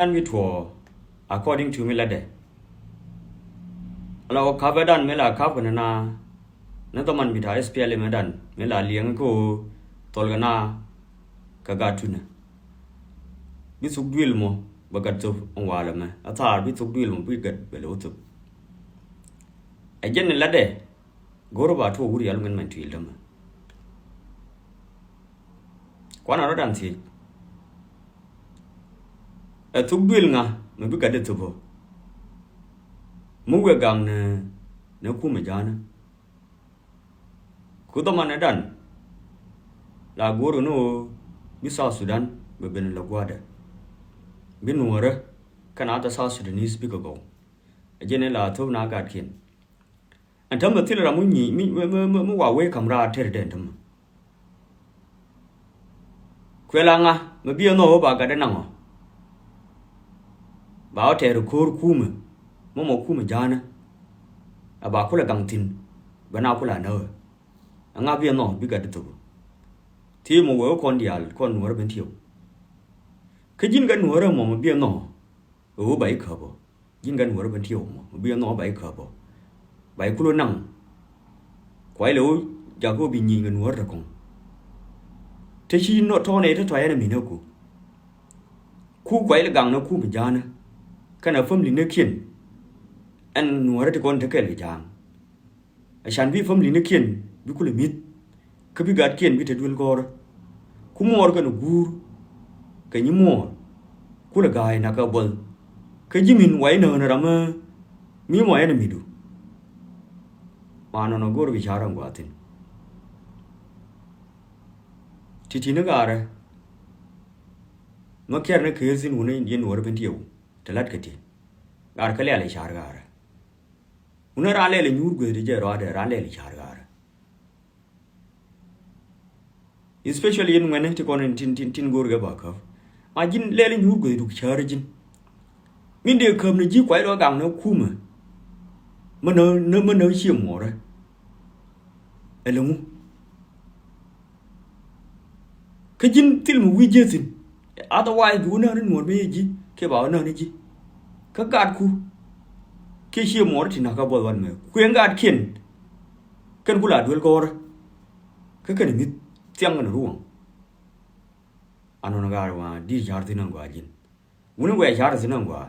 and we to according to me ladeเราข้าพดันเมล่าข้าพนันนานั่นต้องมันบิดา SPL เมดันเมล่าเลี้ยงก็ตอลกันนากะกาทุนบิสุกดุลโมบักกัดจุองวาลมะอาทาร์บิสุกดุลโมบิกัดเบลโอตุไอเจนนี่ละเดกอรบาทูอุริยัลเงินมันทีลมะกวนารดันสิทุกดุลงะมันบิกัดเดตุโบมูเวกังเนคูเมจานะคุตมันดันลากูรุโนบิซาสุดานเบเบนลากวาเดบินวัวระขนาดซาสุดานิสบิกโกเจเนลาทุบนากาดขินอันทำแบบที่เรามุ่งหนีมุ่งว่าเวคำราเทเดนทำเวลางะมาบียโนบากาเดนังอ๋บ่าวเทรุคูร์คูมมอคูมจานะอาบาคุละกังทินบานาคุละเนอางาบียโนบิกาเดตุที่มัวคนเดียลคนหัวเป็นเที่ยวคือยินกันหัวเราหมอมาเบี้ยนอโอ้ใบขบยินกันหัวเราเป็นเที่ยวหมอเบี้ยนอใบขบใบคุโรนังควายเหลวอยากก็บินยิงกันหัวเราคงที่ชีนอทอในถ้าถอยนั่นมีเนาะกูคู่ควายละกังเนาะคู่เป็นจานะขณะฟิล์มลินเนอร์เขียนอันหัวเราที่คนถ้าเกิดเลยจางไอฉันพี่ฟิล์มลินเนอร์เขียนวิคุเลยมิดคือพี่กัดเขียนพี่เทดูลกอร์คู่มอร์กันกูcái nhím mùa cú là gai na cả bol cái gì mình quay nở ra mà mi mày nó mi du mà nó gọi là vicharam quá tin thì nó gara nó kia nó kia xin uốn yên uốn bên tiêu để lát cái gì gara cái lẽ chả gara uốn ra lẽ là nhur người đi chơi rồi để ra lẽ chả gara especially in when it con tin gor ga ba ka mà jin lele nyu go du chare jin min de kham ne ji kwai do gang no khu mà nó chiêm mỏ rồi ai lu cái jin til mu wi je sin otherwise du na no me ji ke ba na ni ji ka gad khu ke chiêm mỏ thì na ka bol wan me kuen gad kien kan kula duel ko ka kan mi tiang na ruang ano nagarwa di jar tinang gwa jin wuni we jar tinang gwa